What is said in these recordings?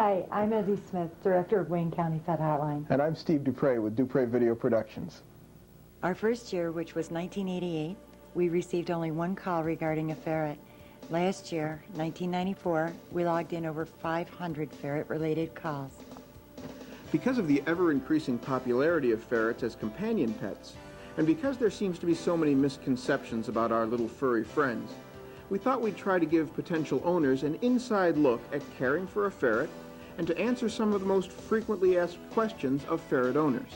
Hi, I'm Evie Smith, Director of Wayne County Pet Hotline. And I'm Steve Dupre with Dupre Video Productions. Our first year, which was 1988, we received only one call regarding a ferret. Last year, 1994, we logged in over 500 ferret-related calls. Because of the ever-increasing popularity of ferrets as companion pets, and because there seems to be so many misconceptions about our little furry friends, we thought we'd try to give potential owners an inside look at caring for a ferret and to answer some of the most frequently asked questions of ferret owners.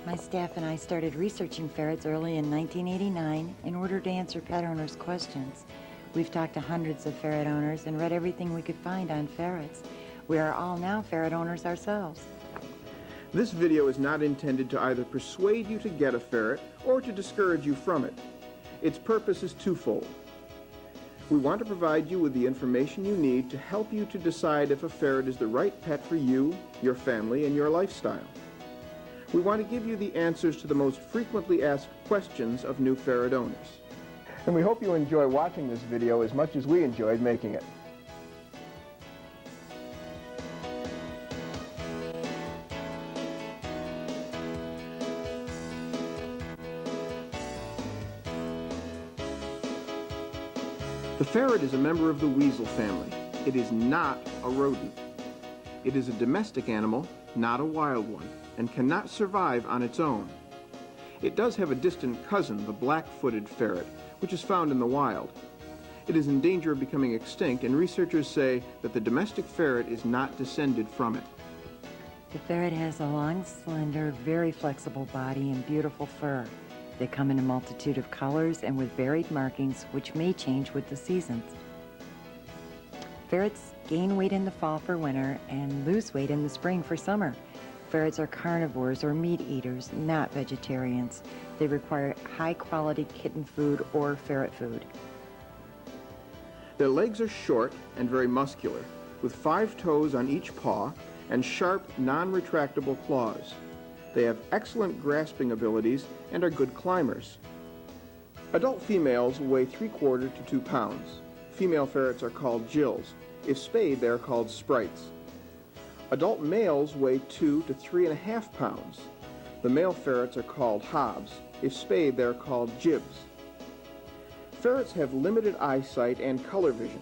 My staff and I started researching ferrets early in 1989 in order to answer pet owners' questions. We've talked to hundreds of ferret owners and read everything we could find on ferrets. We are all now ferret owners ourselves. This video is not intended to either persuade you to get a ferret or to discourage you from it. Its purpose is twofold. We want to provide you with the information you need to help you to decide if a ferret is the right pet for you, your family, and your lifestyle. We want to give you the answers to the most frequently asked questions of new ferret owners. And we hope you enjoy watching this video as much as we enjoyed making it. The ferret is a member of the weasel family. It is not a rodent. It is a domestic animal, not a wild one, and cannot survive on its own. It does have a distant cousin, the black-footed ferret, which is found in the wild. It is in danger of becoming extinct, and researchers say that the domestic ferret is not descended from it. The ferret has a long, slender, very flexible body and beautiful fur. They come in a multitude of colors and with varied markings, which may change with the seasons. Ferrets gain weight in the fall for winter and lose weight in the spring for summer. Ferrets are carnivores or meat eaters, not vegetarians. They require high-quality kitten food or ferret food. Their legs are short and very muscular, with 5 toes on each paw and sharp, non-retractable claws. They have excellent grasping abilities and are good climbers. Adult females weigh 3/4 to 2 pounds. Female ferrets are called gills. If spayed, they are called sprites. Adult males weigh 2 to 3.5 pounds. The male ferrets are called hobs. If spayed, they are called jibs. Ferrets have limited eyesight and color vision,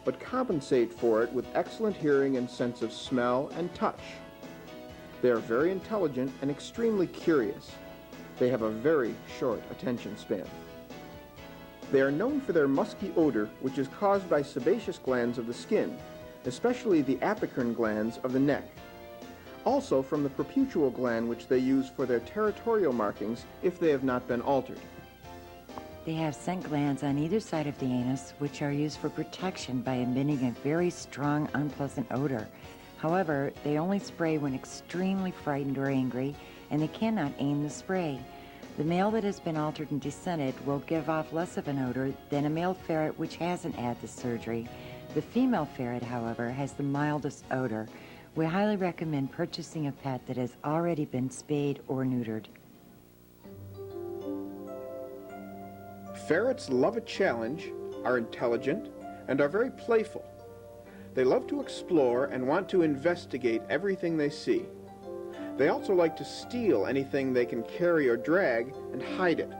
but compensate for it with excellent hearing and sense of smell and touch. They are very intelligent and extremely curious. They have a very short attention span. They are known for their musky odor, which is caused by sebaceous glands of the skin, especially the apicorn glands of the neck. Also from the prepucial gland, which they use for their territorial markings if they have not been altered. They have scent glands on either side of the anus, which are used for protection by emitting a very strong, unpleasant odor. However, they only spray when extremely frightened or angry, and they cannot aim the spray. The male that has been altered and descended will give off less of an odor than a male ferret which hasn't had the surgery. The female ferret, however, has the mildest odor. We highly recommend purchasing a pet that has already been spayed or neutered. Ferrets love a challenge, are intelligent, and are very playful. They love to explore and want to investigate everything they see. They also like to steal anything they can carry or drag and hide it.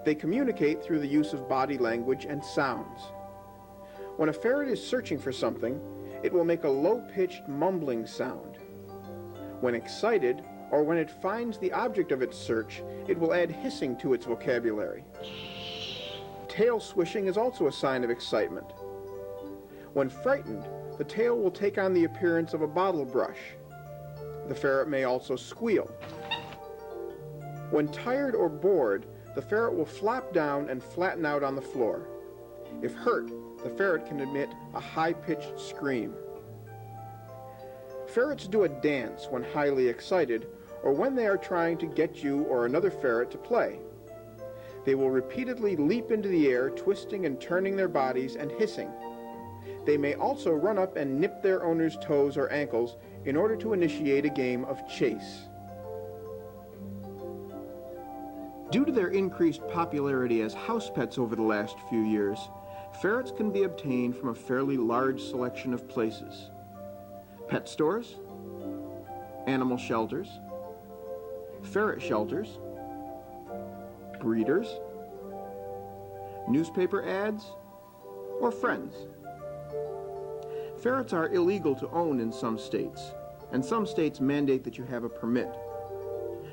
They communicate through the use of body language and sounds. When a ferret is searching for something, it will make a low-pitched mumbling sound. When excited, or when it finds the object of its search, it will add hissing to its vocabulary. Tail swishing is also a sign of excitement. When frightened, the tail will take on the appearance of a bottle brush. The ferret may also squeal. When tired or bored, the ferret will flop down and flatten out on the floor. If hurt, the ferret can emit a high-pitched scream. Ferrets do a dance when highly excited or when they are trying to get you or another ferret to play. They will repeatedly leap into the air, twisting and turning their bodies and hissing. They may also run up and nip their owner's toes or ankles in order to initiate a game of chase. Due to their increased popularity as house pets over the last few years, ferrets can be obtained from a fairly large selection of places. pet stores, animal shelters, ferret shelters, breeders, newspaper ads, or friends. Ferrets are illegal to own in some states, and some states mandate that you have a permit.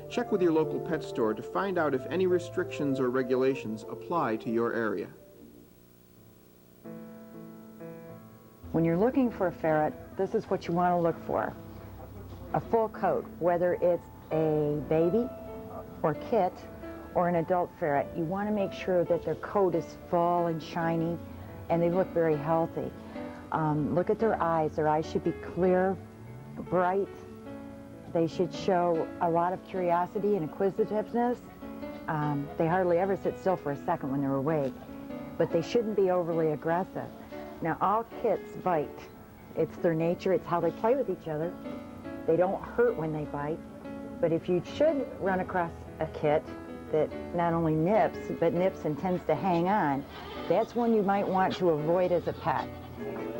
Check with your local pet store to find out if any restrictions or regulations apply to your area. When you're looking for a ferret, this is what you want to look for. A full coat, whether it's a baby or kit or an adult ferret. You want to make sure that their coat is full and shiny and they look very healthy. Look at their eyes. Their eyes should be clear, bright. They should show a lot of curiosity and inquisitiveness. They hardly ever sit still for a second when they're awake, but they shouldn't be overly aggressive. Now, all kits bite. It's their nature. It's how they play with each other. They don't hurt when they bite, but if you should run across a kit that not only nips, but nips and tends to hang on, that's one you might want to avoid as a pet.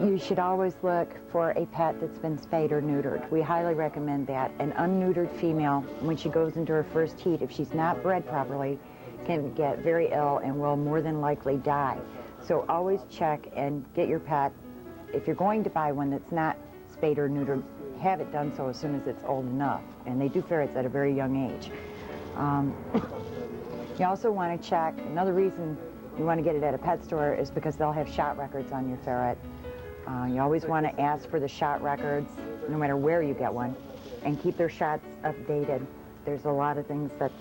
You should always look for a pet that's been spayed or neutered. We highly recommend that. An unneutered female, when she goes into her first heat, if she's not bred properly, can get very ill and will more than likely die. So always check and get your pet. If you're going to buy one that's not spayed or neutered, have it done so as soon as it's old enough. And they do ferrets at a very young age. You also want to check, another reason you want to get it at a pet store is because they'll have shot records on your ferret. You always want to ask for the shot records, no matter where you get one, and keep their shots updated. There's a lot of things that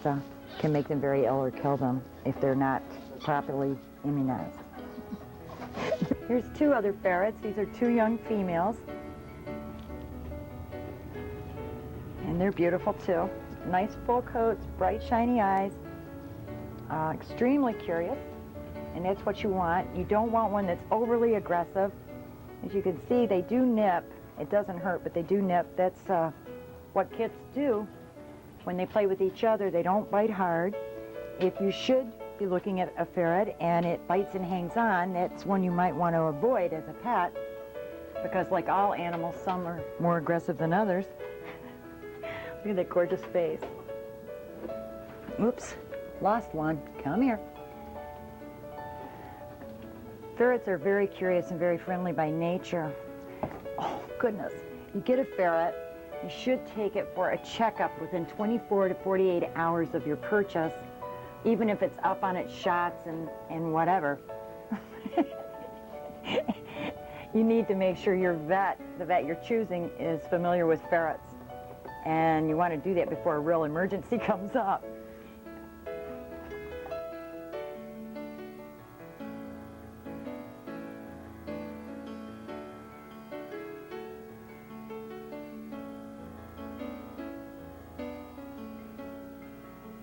can make them very ill or kill them if they're not properly immunized. Here's two other ferrets. These are two young females. And they're beautiful too. Nice full coats, bright shiny eyes, extremely curious, and that's what you want. You don't want one that's overly aggressive. As you can see, they do nip. It doesn't hurt, but they do nip. That's what kits do when they play with each other. They don't bite hard. If you should be looking at a ferret and it bites and hangs on, that's one you might want to avoid as a pet, because like all animals, some are more aggressive than others. Look at that gorgeous face. Oops, lost one. Come here. Ferrets are very curious and very friendly by nature. Oh, goodness. You get a ferret, you should take it for a checkup within 24 to 48 hours of your purchase, even if it's up on its shots and whatever. You need to make sure your vet, the vet you're choosing, is familiar with ferrets. And you want to do that before a real emergency comes up.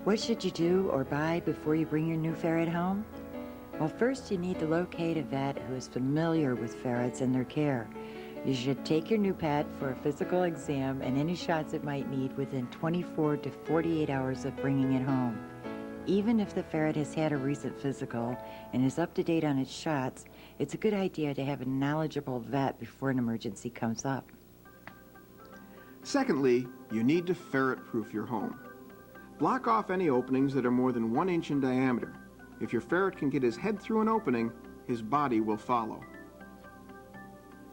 What should you do or buy before you bring your new ferret home? Well, first you need to locate a vet who is familiar with ferrets and their care. You should take your new pet for a physical exam and any shots it might need within 24 to 48 hours of bringing it home. Even if the ferret has had a recent physical and is up to date on its shots, it's a good idea to have a knowledgeable vet before an emergency comes up. Secondly, you need to ferret-proof your home. Block off any openings that are more than 1 inch in diameter. If your ferret can get his head through an opening, his body will follow.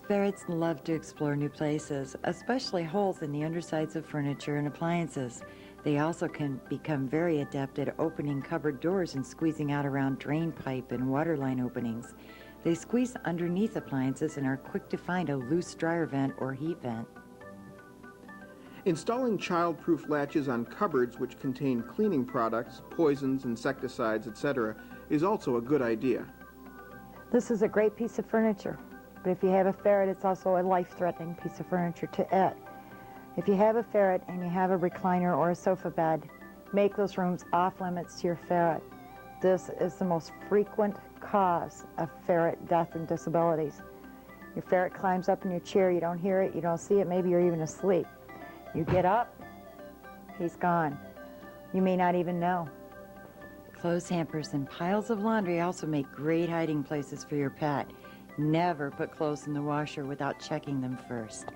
Ferrets love to explore new places, especially holes in the undersides of furniture and appliances. They also can become very adept at opening cupboard doors and squeezing out around drain pipe and water line openings. They squeeze underneath appliances and are quick to find a loose dryer vent or heat vent. Installing child-proof latches on cupboards which contain cleaning products, poisons, insecticides, etc. is also a good idea. This is a great piece of furniture, but if you have a ferret, it's also a life-threatening piece of furniture to it. If you have a ferret and you have a recliner or a sofa bed, make those rooms off-limits to your ferret. This is the most frequent cause of ferret death and disabilities. Your ferret climbs up in your chair, you don't hear it, you don't see it, maybe you're even asleep. You get up, he's gone. You may not even know. Clothes hampers and piles of laundry also make great hiding places for your pet. Never put clothes in the washer without checking them first.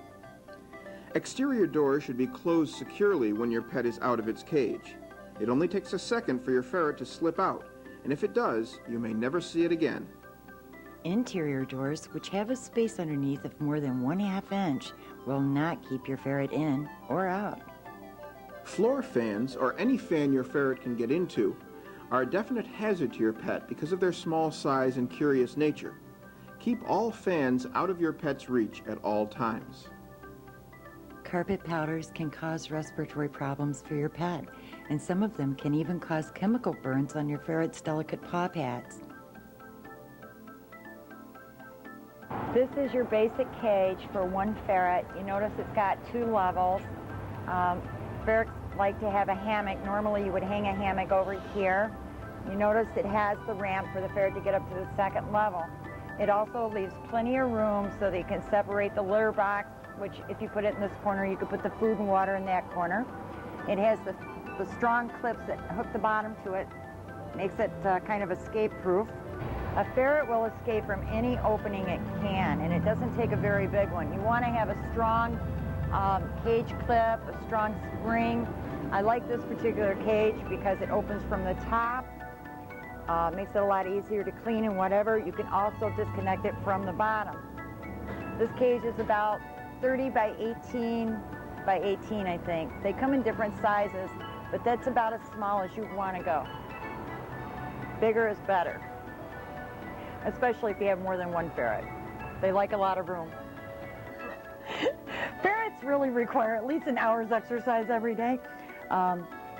Exterior doors should be closed securely when your pet is out of its cage. It only takes a second for your ferret to slip out, and if it does, you may never see it again. Interior doors, which have a space underneath of more than 1/2 inch, will not keep your ferret in or out. Floor fans, or any fan your ferret can get into, are a definite hazard to your pet because of their small size and curious nature. Keep all fans out of your pet's reach at all times. Carpet powders can cause respiratory problems for your pet, and some of them can even cause chemical burns on your ferret's delicate paw pads. This is your basic cage for one ferret. You notice it's got 2 levels. Ferrets like to have a hammock. Normally you would hang a hammock over here. You notice it has the ramp for the ferret to get up to the 2nd level. It also leaves plenty of room so that you can separate the litter box, which if you put it in this corner, you could put the food and water in that corner. It has the strong clips that hook the bottom to it, makes it kind of escape-proof. A ferret will escape from any opening it can, and it doesn't take a very big one. You want to have a strong cage clip, a strong spring. I like this particular cage because it opens from the top, makes it a lot easier to clean and whatever. You can also disconnect it from the bottom. This cage is about 30 by 18 by 18, I think. They come in different sizes, but that's about as small as you want to go. Bigger is better, especially if you have more than one ferret. They like a lot of room. Ferrets really require at least an hour's exercise every day.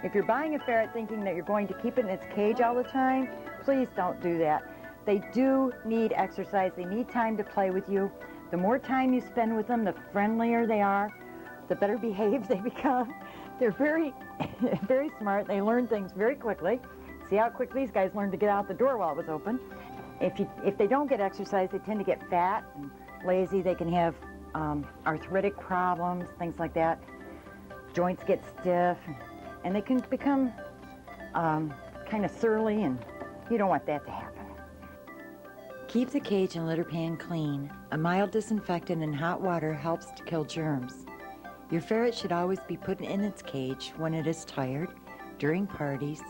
If you're buying a ferret thinking that you're going to keep it in its cage all the time, please don't do that. They do need exercise. They need time to play with you. The more time you spend with them, the friendlier they are, the better behaved they become. They're very, very smart. They learn things very quickly. See how quick these guys learned to get out the door while it was open. If they don't get exercise, they tend to get fat and lazy. They can have arthritic problems, things like that. Joints get stiff, and they can become kind of surly, and you don't want that to happen. Keep the cage and litter pan clean. A mild disinfectant in hot water helps to kill germs. Your ferret should always be put in its cage when it is tired, during parties,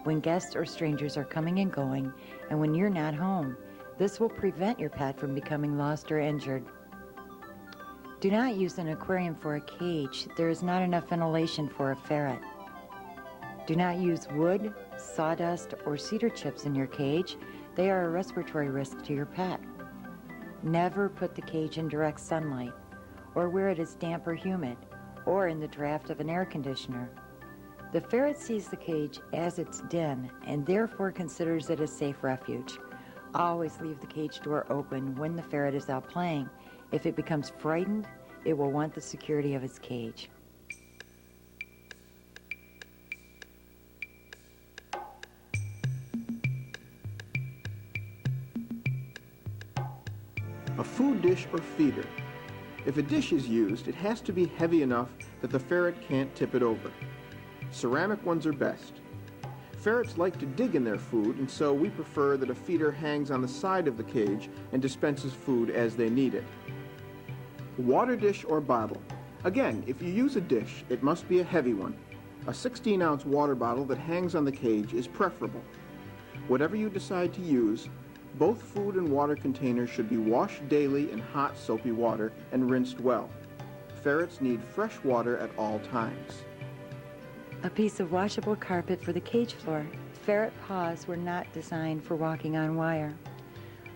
when guests or strangers are coming and going, and when you're not home. This will prevent your pet from becoming lost or injured. Do not use an aquarium for a cage. There is not enough ventilation for a ferret. Do not use wood, sawdust, or cedar chips in your cage. They are a respiratory risk to your pet. Never put the cage in direct sunlight, or where it is damp or humid, or in the draft of an air conditioner. The ferret sees the cage as its den and therefore considers it a safe refuge. Always leave the cage door open when the ferret is out playing. If it becomes frightened, it will want the security of its cage. A food dish or feeder. If a dish is used, it has to be heavy enough that the ferret can't tip it over. Ceramic ones are best. Ferrets like to dig in their food, and so we prefer that a feeder hangs on the side of the cage and dispenses food as they need it. Water dish or bottle. Again, if you use a dish, it must be a heavy one. A 16-ounce water bottle that hangs on the cage is preferable. Whatever you decide to use, both food and water containers should be washed daily in hot, soapy water and rinsed well. Ferrets need fresh water at all times. A piece of washable carpet for the cage floor. Ferret paws were not designed for walking on wire.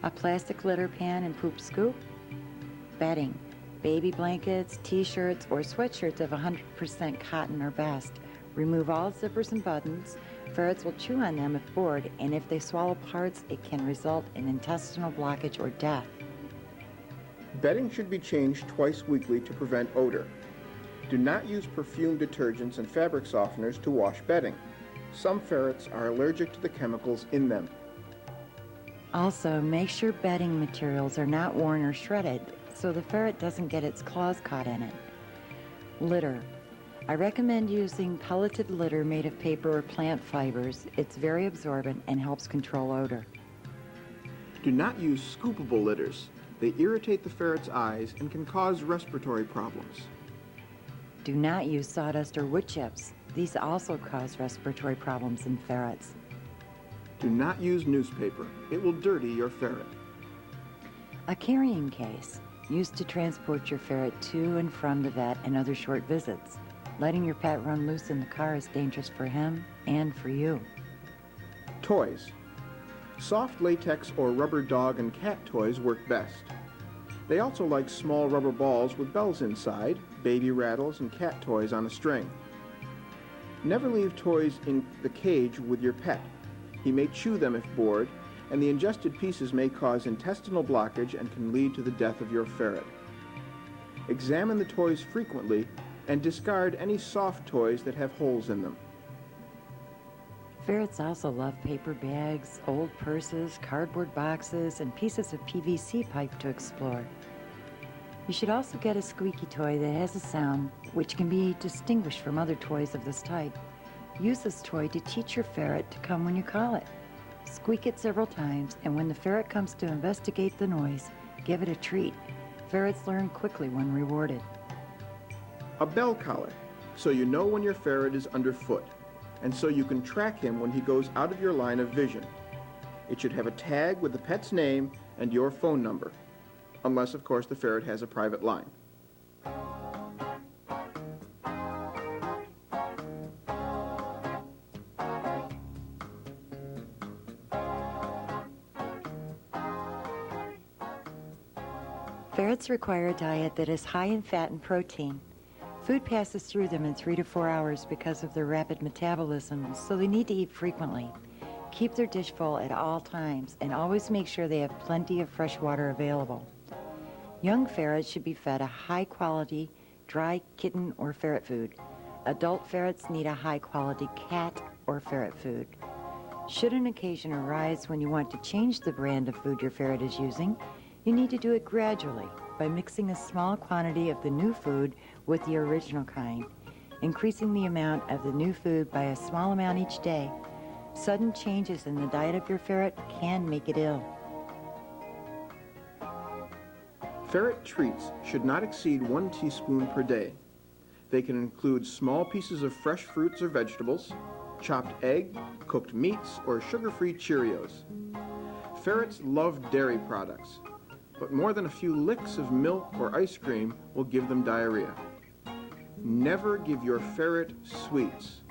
A plastic litter pan and poop scoop. Bedding. Baby blankets, t-shirts, or sweatshirts of 100% cotton are best. Remove all zippers and buttons. Ferrets will chew on them if bored, and if they swallow parts, it can result in intestinal blockage or death. Bedding should be changed twice weekly to prevent odor. Do not use perfume detergents and fabric softeners to wash bedding. Some ferrets are allergic to the chemicals in them. Also, make sure bedding materials are not worn or shredded, so the ferret doesn't get its claws caught in it. Litter. I recommend using pelleted litter made of paper or plant fibers. It's very absorbent and helps control odor. Do not use scoopable litters. They irritate the ferret's eyes and can cause respiratory problems. Do not use sawdust or wood chips. These also cause respiratory problems in ferrets. Do not use newspaper. It will dirty your ferret. A carrying case, used to transport your ferret to and from the vet and other short visits. Letting your pet run loose in the car is dangerous for him and for you. Toys. Soft latex or rubber dog and cat toys work best. They also like small rubber balls with bells inside, baby rattles, and cat toys on a string. Never leave toys in the cage with your pet. He may chew them if bored, and the ingested pieces may cause intestinal blockage and can lead to the death of your ferret. Examine the toys frequently and discard any soft toys that have holes in them. Ferrets also love paper bags, old purses, cardboard boxes, and pieces of PVC pipe to explore. You should also get a squeaky toy that has a sound which can be distinguished from other toys of this type. Use this toy to teach your ferret to come when you call it. Squeak it several times, and when the ferret comes to investigate the noise, give it a treat. Ferrets learn quickly when rewarded. A bell collar, so you know when your ferret is underfoot, and so you can track him when he goes out of your line of vision. It should have a tag with the pet's name and your phone number, unless, of course, the ferret has a private line. Ferrets require a diet that is high in fat and protein. Food passes through them in 3 to 4 hours because of their rapid metabolism, so they need to eat frequently. Keep their dish full at all times and always make sure they have plenty of fresh water available. Young ferrets should be fed a high-quality, dry kitten or ferret food. Adult ferrets need a high-quality cat or ferret food. Should an occasion arise when you want to change the brand of food your ferret is using, you need to do it gradually by mixing a small quantity of the new food with the original kind, increasing the amount of the new food by a small amount each day. Sudden changes in the diet of your ferret can make it ill. Ferret treats should not exceed 1 teaspoon per day. They can include small pieces of fresh fruits or vegetables, chopped egg, cooked meats, or sugar-free Cheerios. Ferrets love dairy products, but more than a few licks of milk or ice cream will give them diarrhea. Never give your ferret sweets,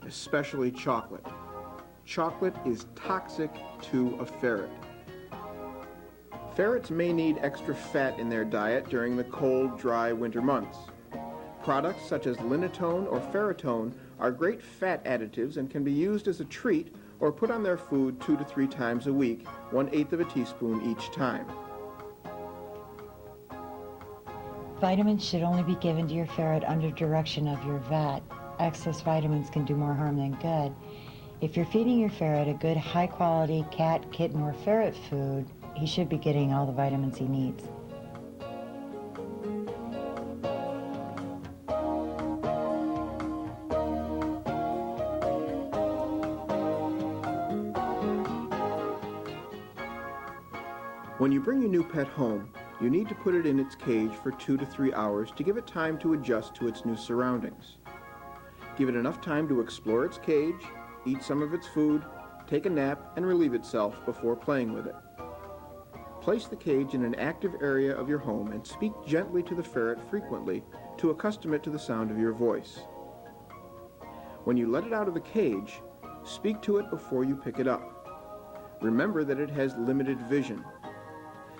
especially chocolate. Chocolate is toxic to a ferret. Ferrets may need extra fat in their diet during the cold, dry winter months. Products such as linatone or ferritone are great fat additives and can be used as a treat or put on their food 2 to 3 times a week, 1/8 of a teaspoon each time. Vitamins should only be given to your ferret under direction of your vet. Excess vitamins can do more harm than good. If you're feeding your ferret a good high-quality cat, kitten, or ferret food, he should be getting all the vitamins he needs. When you bring your new pet home, you need to put it in its cage for 2 to 3 hours to give it time to adjust to its new surroundings. Give it enough time to explore its cage, eat some of its food, take a nap, and relieve itself before playing with it. Place the cage in an active area of your home and speak gently to the ferret frequently to accustom it to the sound of your voice. When you let it out of the cage, speak to it before you pick it up. Remember that it has limited vision.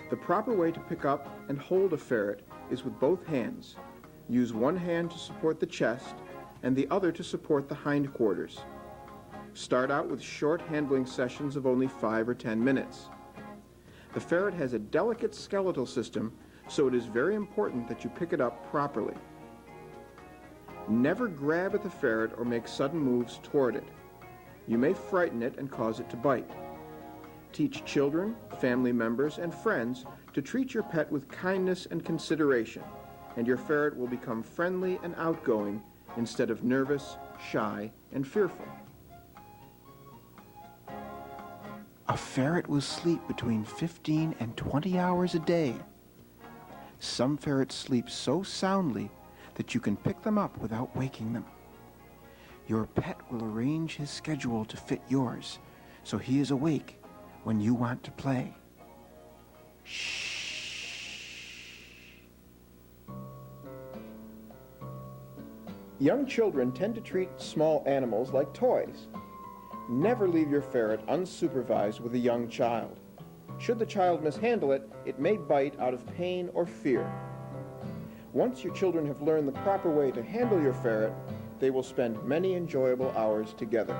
The proper way to pick up and hold a ferret is with both hands. Use one hand to support the chest and the other to support the hindquarters. Start out with short handling sessions of only 5 or 10 minutes. The ferret has a delicate skeletal system, so it is very important that you pick it up properly. Never grab at the ferret or make sudden moves toward it. You may frighten it and cause it to bite. Teach children, family members, and friends to treat your pet with kindness and consideration, and your ferret will become friendly and outgoing instead of nervous, shy, and fearful. A ferret will sleep between 15 and 20 hours a day. Some ferrets sleep so soundly that you can pick them up without waking them. Your pet will arrange his schedule to fit yours, so he is awake when you want to play. Shh. Young children tend to treat small animals like toys. Never leave your ferret unsupervised with a young child. Should the child mishandle it, it may bite out of pain or fear. Once your children have learned the proper way to handle your ferret, they will spend many enjoyable hours together.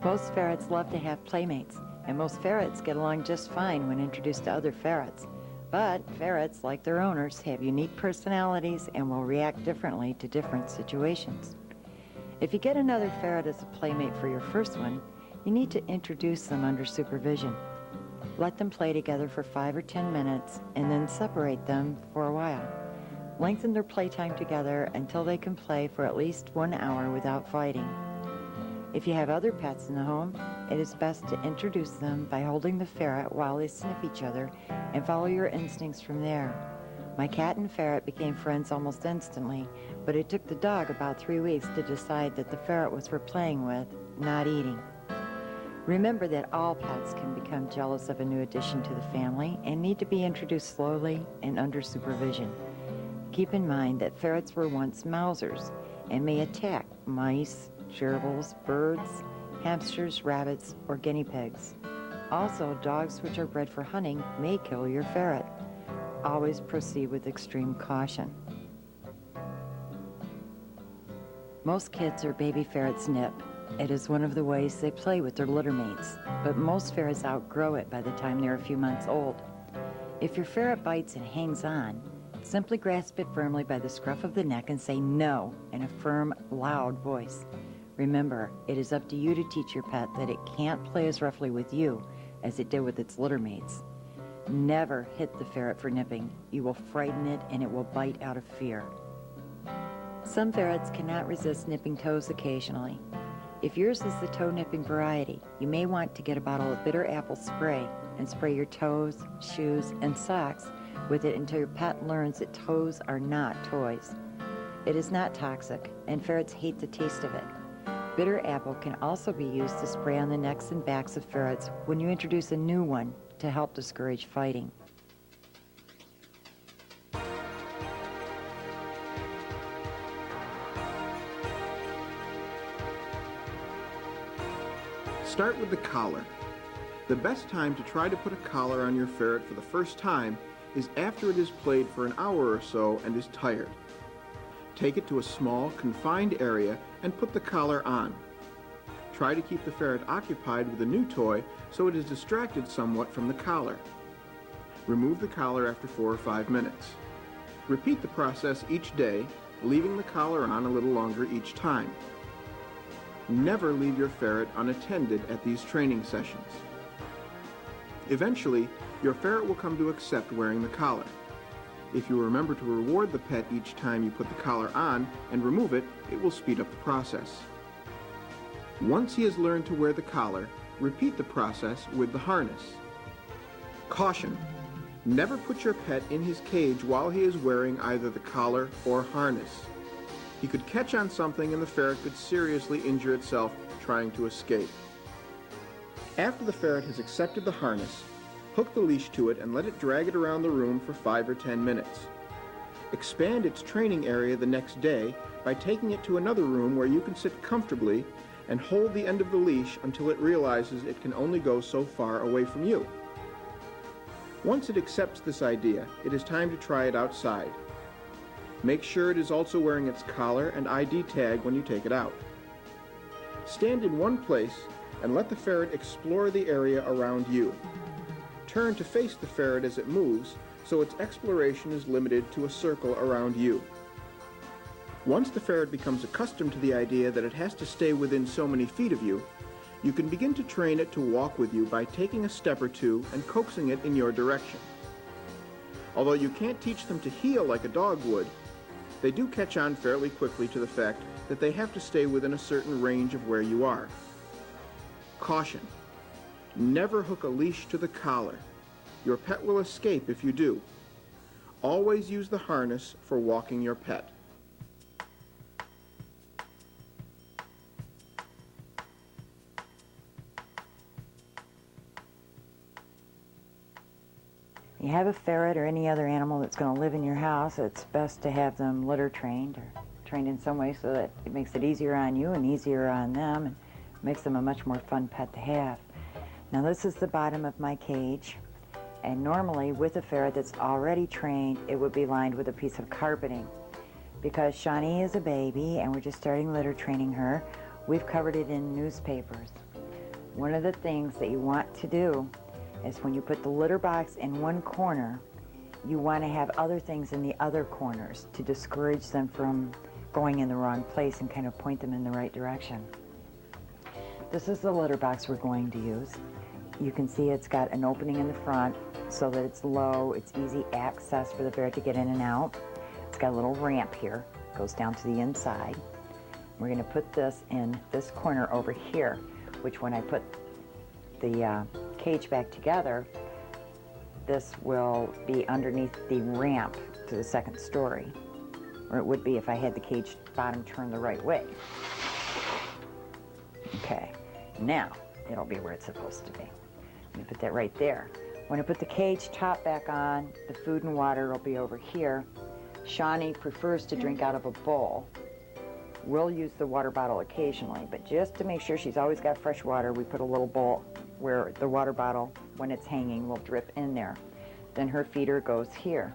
Most ferrets love to have playmates, and most ferrets get along just fine when introduced to other ferrets. But ferrets, like their owners, have unique personalities and will react differently to different situations. If you get another ferret as a playmate for your first one, you need to introduce them under supervision. Let them play together for 5 or 10 minutes and then separate them for a while. Lengthen their playtime together until they can play for at least 1 hour without fighting. If you have other pets in the home, it is best to introduce them by holding the ferret while they sniff each other and follow your instincts from there. My cat and ferret became friends almost instantly, but it took the dog about 3 weeks to decide that the ferret was for playing with, not eating. Remember that all pets can become jealous of a new addition to the family and need to be introduced slowly and under supervision. Keep in mind that ferrets were once mousers and may attack mice, gerbils, birds, hamsters, rabbits, or guinea pigs. Also, dogs which are bred for hunting may kill your ferret. Always proceed with extreme caution. Most kids or baby ferrets nip. It is one of the ways they play with their litter mates, but most ferrets outgrow it by the time they're a few months old. If your ferret bites and hangs on, simply grasp it firmly by the scruff of the neck and say no in a firm, loud voice. Remember, it is up to you to teach your pet that it can't play as roughly with you as it did with its litter mates. Never hit the ferret for nipping. You will frighten it and it will bite out of fear. Some ferrets cannot resist nipping toes occasionally. If yours is the toe nipping variety, you may want to get a bottle of bitter apple spray and spray your toes, shoes, and socks with it until your pet learns that toes are not toys. It is not toxic, and ferrets hate the taste of it. Bitter apple can also be used to spray on the necks and backs of ferrets when you introduce a new one to help discourage fighting. Start with the collar. The best time to try to put a collar on your ferret for the first time is after it has played for an hour or so and is tired. Take it to a small, confined area and put the collar on. Try to keep the ferret occupied with a new toy so it is distracted somewhat from the collar. Remove the collar after 4 or 5 minutes. Repeat the process each day, leaving the collar on a little longer each time. Never leave your ferret unattended at these training sessions. Eventually, your ferret will come to accept wearing the collar. If you remember to reward the pet each time you put the collar on and remove it, it will speed up the process. Once he has learned to wear the collar, repeat the process with the harness. Caution: never put your pet in his cage while he is wearing either the collar or harness. He could catch on something and the ferret could seriously injure itself trying to escape. After the ferret has accepted the harness, hook the leash to it and let it drag it around the room for 5 or 10 minutes. Expand its training area the next day by taking it to another room where you can sit comfortably and hold the end of the leash until it realizes it can only go so far away from you. Once it accepts this idea, it is time to try it outside. Make sure it is also wearing its collar and ID tag when you take it out. Stand in one place and let the ferret explore the area around you. Turn to face the ferret as it moves, so its exploration is limited to a circle around you. Once the ferret becomes accustomed to the idea that it has to stay within so many feet of you, you can begin to train it to walk with you by taking a step or two and coaxing it in your direction. Although you can't teach them to heel like a dog would, they do catch on fairly quickly to the fact that they have to stay within a certain range of where you are. Caution: never hook a leash to the collar. Your pet will escape if you do. Always use the harness for walking your pet. You have a ferret or any other animal that's going to live in your house, it's best to have them litter trained or trained in some way so that it makes it easier on you and easier on them and makes them a much more fun pet to have. Now this is the bottom of my cage, and normally with a ferret that's already trained it would be lined with a piece of carpeting. Because Shawnee is a baby and we're just starting litter training her, we've covered it in newspapers. One of the things that you want to do is when you put the litter box in one corner, you want to have other things in the other corners to discourage them from going in the wrong place and kind of point them in the right direction. This is the litter box we're going to use. You can see it's got an opening in the front so that it's low, it's easy access for the ferret to get in and out. It's got a little ramp here, goes down to the inside. We're going to put this in this corner over here, which when I put the cage back together, this will be underneath the ramp to the second story, or it would be if I had the cage bottom turned the right way. Okay, now it'll be where it's supposed to be. Let me put that right there. When I put the cage top back on, the food and water will be over here. Shawnee prefers to drink out of a bowl. We'll use the water bottle occasionally, but just to make sure she's always got fresh water, we put a little bowl where the water bottle, when it's hanging, will drip in there. Then her feeder goes here.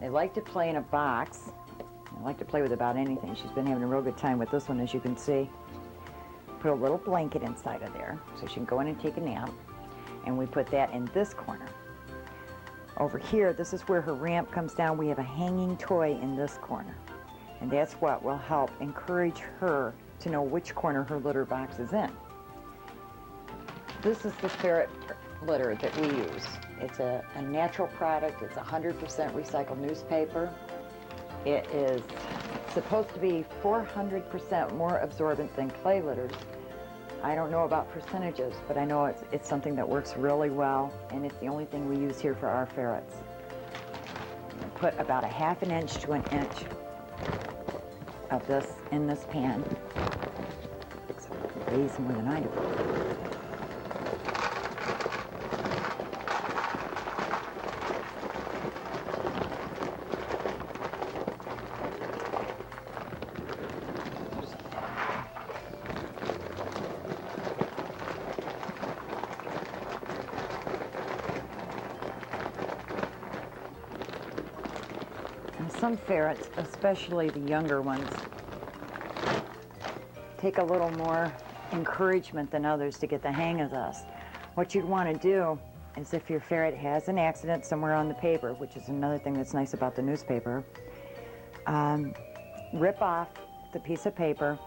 They like to play in a box. They like to play with about anything. She's been having a real good time with this one, as you can see. Put a little blanket inside of there so she can go in and take a nap. And we put that in this corner. Over here, this is where her ramp comes down. We have a hanging toy in this corner. And that's what will help encourage her to know which corner her litter box is in. This is the ferret litter that we use. It's a natural product. It's 100% recycled newspaper. It is supposed to be 400% more absorbent than clay litters. I don't know about percentages, but I know it's something that works really well, and it's the only thing we use here for our ferrets. Put about a ½ inch to an inch of this in this pan. It's weighs more than I do. Some ferrets, especially the younger ones, take a little more encouragement than others to get the hang of this. What you'd want to do is if your ferret has an accident somewhere on the paper, which is another thing that's nice about the newspaper, rip off the piece of paper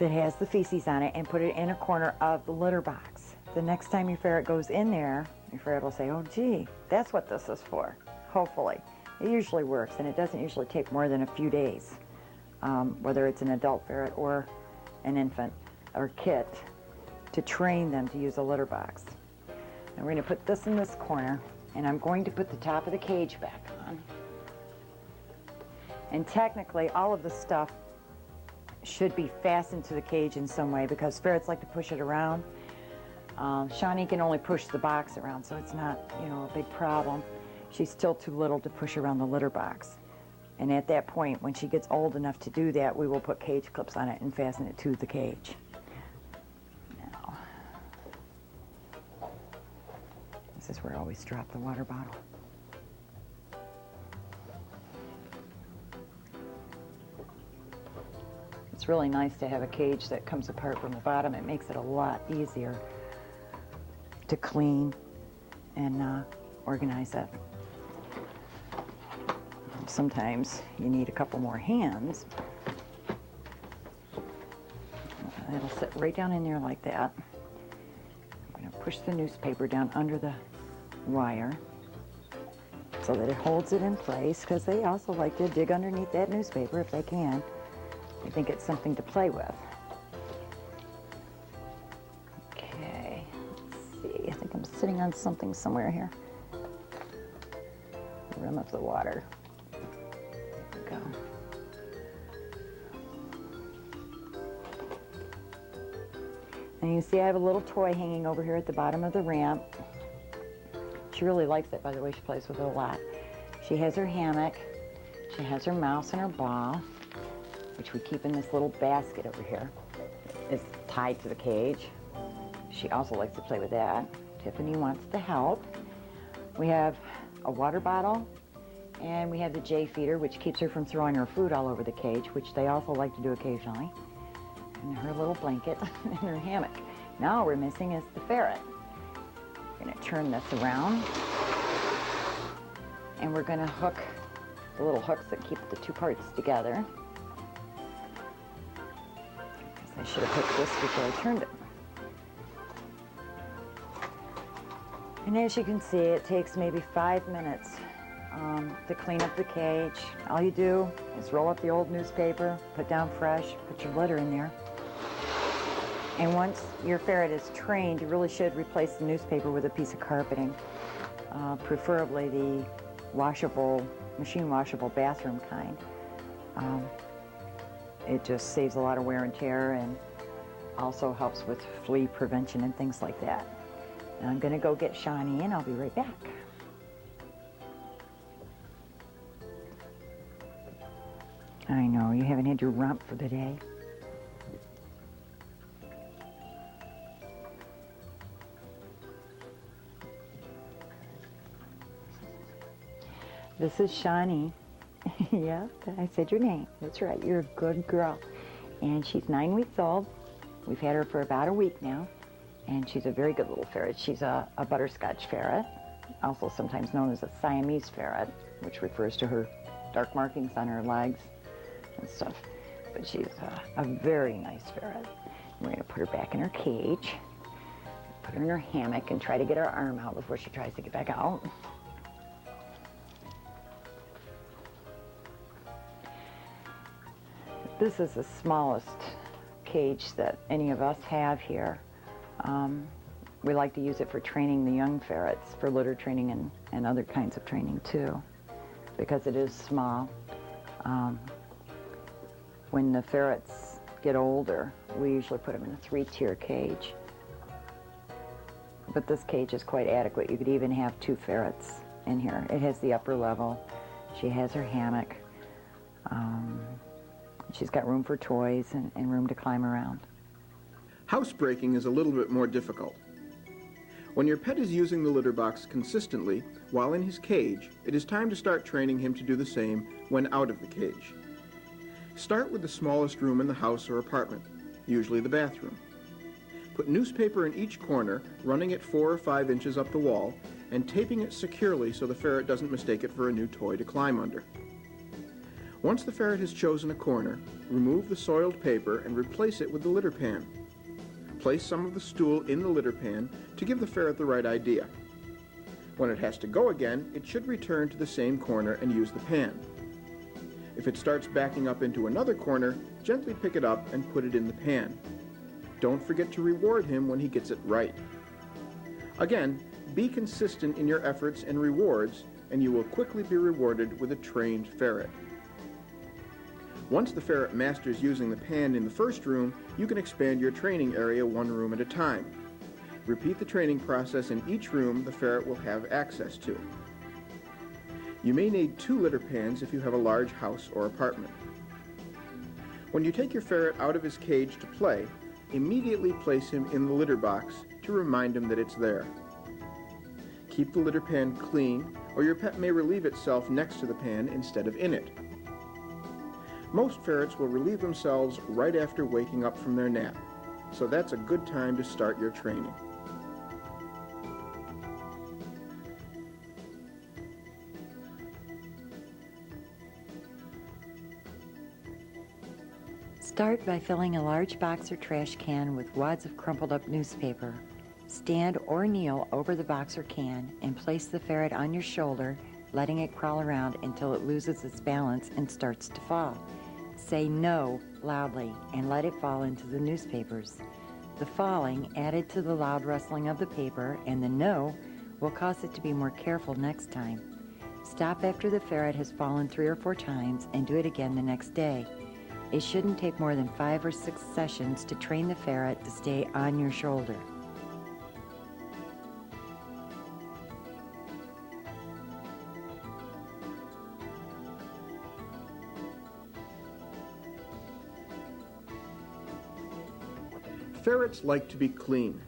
that has the feces on it and put it in a corner of the litter box. The next time your ferret goes in there, your ferret will say, oh gee, that's what this is for, hopefully. It usually works, and it doesn't usually take more than a few days, whether it's an adult ferret or an infant or kit, to train them to use a litter box. And we're going to put this in this corner, and I'm going to put the top of the cage back on. And technically, all of the stuff should be fastened to the cage in some way because ferrets like to push it around. Shawnee can only push the box around, so it's not, a big problem. She's still too little to push around the litter box. And at that point, when she gets old enough to do that, we will put cage clips on it and fasten it to the cage. Now, this is where I always drop the water bottle. It's really nice to have a cage that comes apart from the bottom. It makes it a lot easier to clean and organize it. Sometimes you need a couple more hands. It'll sit right down in there like that. I'm going to push the newspaper down under the wire so that it holds it in place, because they also like to dig underneath that newspaper if they can. They think it's something to play with. Okay, let's see. I think I'm sitting on something somewhere here. rim of the water. There we go. And you see I have a little toy hanging over here at the bottom of the ramp. She really likes it, by the way. She plays with it a lot. She has her hammock. She has her mouse and her ball, which we keep in this little basket over here. It's tied to the cage. She also likes to play with that. Tiffany wants to help. We have a water bottle, and we have the J feeder, which keeps her from throwing her food all over the cage, which they also like to do occasionally. And her little blanket and her hammock. Now all we're missing is the ferret. We're going to turn this around, and we're going to hook the little hooks that keep the two parts together. I should have hooked this before I turned it. And as you can see, it takes maybe 5 minutes to clean up the cage. All you do is roll up the old newspaper, put down fresh, put your litter in there. And once your ferret is trained, you really should replace the newspaper with a piece of carpeting, preferably the washable, machine washable bathroom kind. It just saves a lot of wear and tear and also helps with flea prevention and things like that. Now I'm going to go get Shawnee and I'll be right back. I know, you haven't had your romp for the day. This is Shawnee. Yeah, I said your name. That's right, you're a good girl. And she's 9 weeks old. We've had her for about a week now. And she's a very good little ferret. She's a butterscotch ferret, also sometimes known as a Siamese ferret, which refers to her dark markings on her legs and stuff. But she's a very nice ferret. We're going to put her back in her cage, put her in her hammock, and try to get her arm out before she tries to get back out. This is the smallest cage that any of us have here. We like to use it for training the young ferrets, for litter training and other kinds of training too, because it is small. When the ferrets get older, we usually put them in a 3-tier cage. But this cage is quite adequate. You could even have 2 ferrets in here. It has the upper level. She has her hammock. She's got room for toys and room to climb around. Housebreaking is a little bit more difficult. When your pet is using the litter box consistently while in his cage, it is time to start training him to do the same when out of the cage. Start with the smallest room in the house or apartment, usually the bathroom. Put newspaper in each corner, running it 4 or 5 inches up the wall, and taping it securely so the ferret doesn't mistake it for a new toy to climb under. Once the ferret has chosen a corner, remove the soiled paper and replace it with the litter pan. Place some of the stool in the litter pan to give the ferret the right idea. When it has to go again, it should return to the same corner and use the pan. If it starts backing up into another corner, gently pick it up and put it in the pan. Don't forget to reward him when he gets it right. Again, be consistent in your efforts and rewards, and you will quickly be rewarded with a trained ferret. Once the ferret masters using the pan in the first room, you can expand your training area 1 room at a time. Repeat the training process in each room the ferret will have access to. You may need 2 litter pans if you have a large house or apartment. When you take your ferret out of his cage to play, immediately place him in the litter box to remind him that it's there. Keep the litter pan clean, or your pet may relieve itself next to the pan instead of in it. Most ferrets will relieve themselves right after waking up from their nap, so that's a good time to start your training. Start by filling a large box or trash can with wads of crumpled up newspaper. Stand or kneel over the box or can and place the ferret on your shoulder, letting it crawl around until it loses its balance and starts to fall. Say no loudly and let it fall into the newspapers. The falling, added to the loud rustling of the paper, and the no will cause it to be more careful next time. Stop after the ferret has fallen 3 or 4 times and do it again the next day. It shouldn't take more than 5 or 6 sessions to train the ferret to stay on your shoulder. Ferrets like to be clean.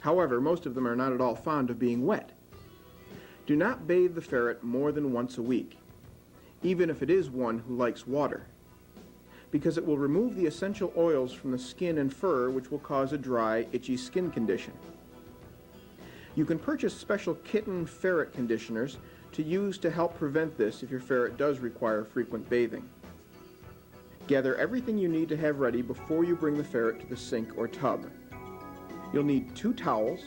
However, most of them are not at all fond of being wet. Do not bathe the ferret more than once a week, even if it is one who likes water, because it will remove the essential oils from the skin and fur, which will cause a dry, itchy skin condition. You can purchase special kitten ferret conditioners to use to help prevent this if your ferret does require frequent bathing. Gather everything you need to have ready before you bring the ferret to the sink or tub. You'll need 2 towels,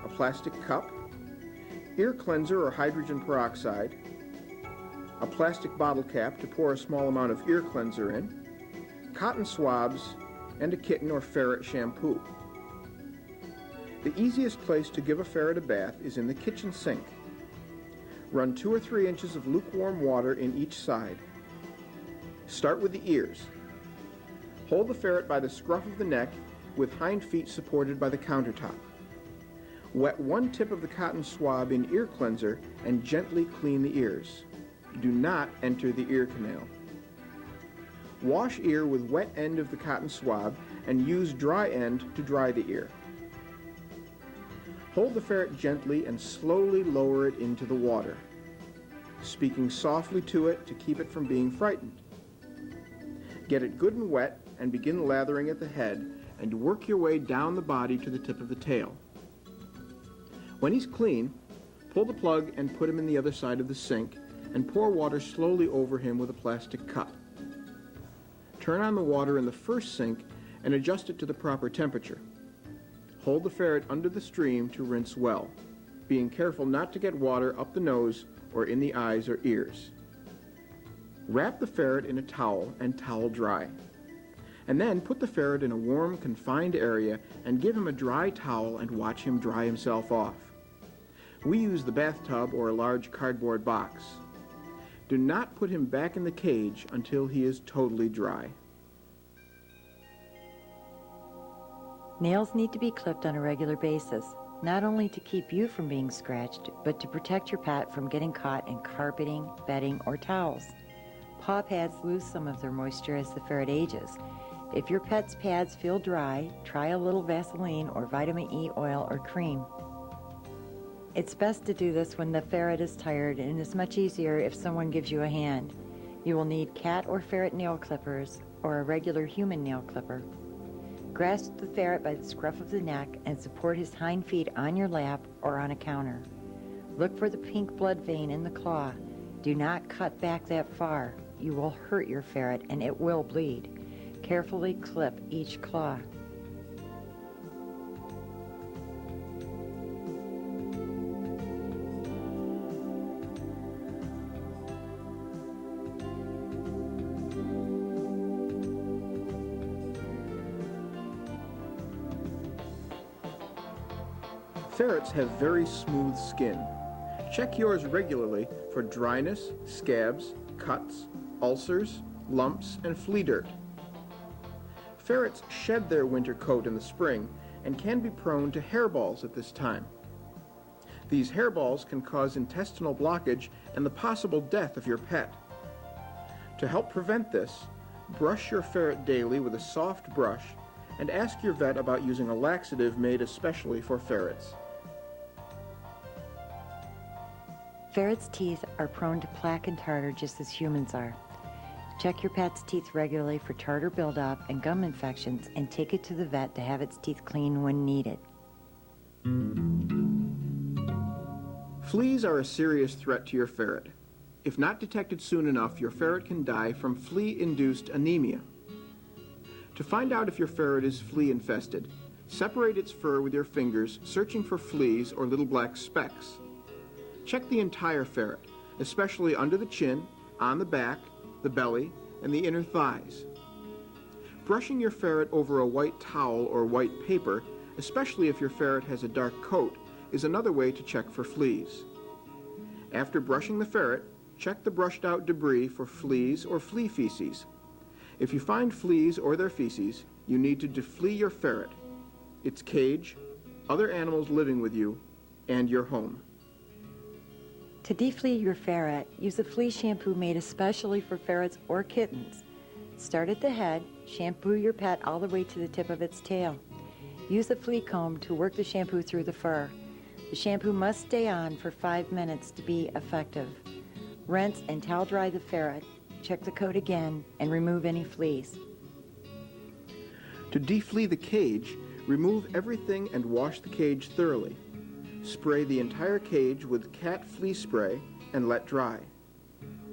a plastic cup, ear cleanser or hydrogen peroxide, a plastic bottle cap to pour a small amount of ear cleanser in, cotton swabs, and a kitten or ferret shampoo. The easiest place to give a ferret a bath is in the kitchen sink. Run 2 or 3 inches of lukewarm water in each side. Start with the ears. Hold the ferret by the scruff of the neck with hind feet supported by the countertop. Wet 1 tip of the cotton swab in ear cleanser and gently clean the ears. Do not enter the ear canal. Wash ear with wet end of the cotton swab and use dry end to dry the ear. Hold the ferret gently and slowly lower it into the water, speaking softly to it to keep it from being frightened. Get it good and wet and begin lathering at the head and work your way down the body to the tip of the tail. When he's clean, pull the plug and put him in the other side of the sink and pour water slowly over him with a plastic cup. Turn on the water in the first sink and adjust it to the proper temperature. Hold the ferret under the stream to rinse well, being careful not to get water up the nose or in the eyes or ears. Wrap the ferret in a towel and towel dry. And then put the ferret in a warm, confined area and give him a dry towel and watch him dry himself off. We use the bathtub or a large cardboard box. Do not put him back in the cage until he is totally dry. Nails need to be clipped on a regular basis, not only to keep you from being scratched, but to protect your pet from getting caught in carpeting, bedding, or towels. Paw pads lose some of their moisture as the ferret ages. If your pet's pads feel dry, try a little Vaseline or vitamin E oil or cream. It's best to do this when the ferret is tired, and it's much easier if someone gives you a hand. You will need cat or ferret nail clippers or a regular human nail clipper. Grasp the ferret by the scruff of the neck and support his hind feet on your lap or on a counter. Look for the pink blood vein in the claw. Do not cut back that far. You will hurt your ferret and it will bleed. Carefully clip each claw. Ferrets have very smooth skin. Check yours regularly for dryness, scabs, cuts, ulcers, lumps, and flea dirt. Ferrets shed their winter coat in the spring and can be prone to hairballs at this time. These hairballs can cause intestinal blockage and the possible death of your pet. To help prevent this, brush your ferret daily with a soft brush and ask your vet about using a laxative made especially for ferrets. Ferrets' teeth are prone to plaque and tartar just as humans are. Check your pet's teeth regularly for tartar buildup and gum infections and take it to the vet to have its teeth cleaned when needed. Fleas are a serious threat to your ferret. If not detected soon enough, your ferret can die from flea-induced anemia. To find out if your ferret is flea-infested, separate its fur with your fingers, searching for fleas or little black specks. Check the entire ferret, especially under the chin, on the back, the belly, and the inner thighs. Brushing your ferret over a white towel or white paper, especially if your ferret has a dark coat, is another way to check for fleas. After brushing the ferret, check the brushed out debris for fleas or flea feces. If you find fleas or their feces, you need to deflea your ferret, its cage, other animals living with you, and your home. To deflea your ferret, use a flea shampoo made especially for ferrets or kittens. Start at the head, shampoo your pet all the way to the tip of its tail. Use a flea comb to work the shampoo through the fur. The shampoo must stay on for 5 minutes to be effective. Rinse and towel dry the ferret, check the coat again, and remove any fleas. To deflea the cage, remove everything and wash the cage thoroughly. Spray the entire cage with cat flea spray and let dry.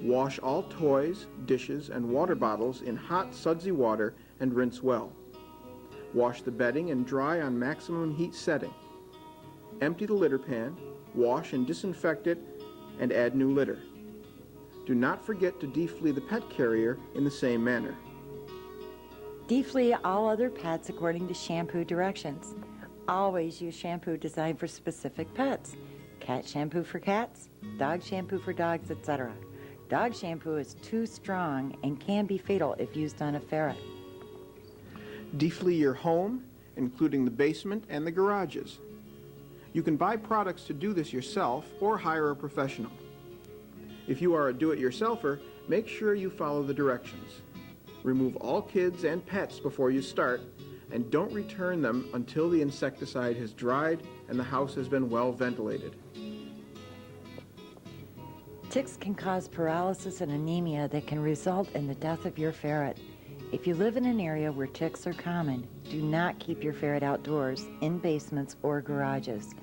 Wash all toys, dishes, and water bottles in hot, sudsy water and rinse well. Wash the bedding and dry on maximum heat setting. Empty the litter pan, wash and disinfect it, and add new litter. Do not forget to deflea the pet carrier in the same manner. Deflea all other pets according to shampoo directions. Always use shampoo designed for specific pets. Cat shampoo for cats, dog shampoo for dogs, etc. Dog shampoo is too strong and can be fatal if used on a ferret. Deflea your home, including the basement and the garages. You can buy products to do this yourself or hire a professional. If you are a do-it-yourselfer, make sure you follow the directions. Remove all kids and pets before you start, and don't return them until the insecticide has dried and the house has been well ventilated. Ticks can cause paralysis and anemia that can result in the death of your ferret. If you live in an area where ticks are common, do not keep your ferret outdoors, in basements or garages.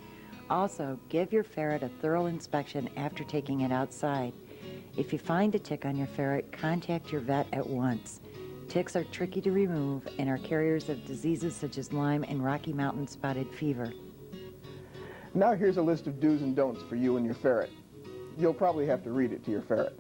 Also, give your ferret a thorough inspection after taking it outside. If you find a tick on your ferret, contact your vet at once. Ticks are tricky to remove and are carriers of diseases such as Lyme and Rocky Mountain spotted fever. Now here's a list of do's and don'ts for you and your ferret. You'll probably have to read it to your ferret.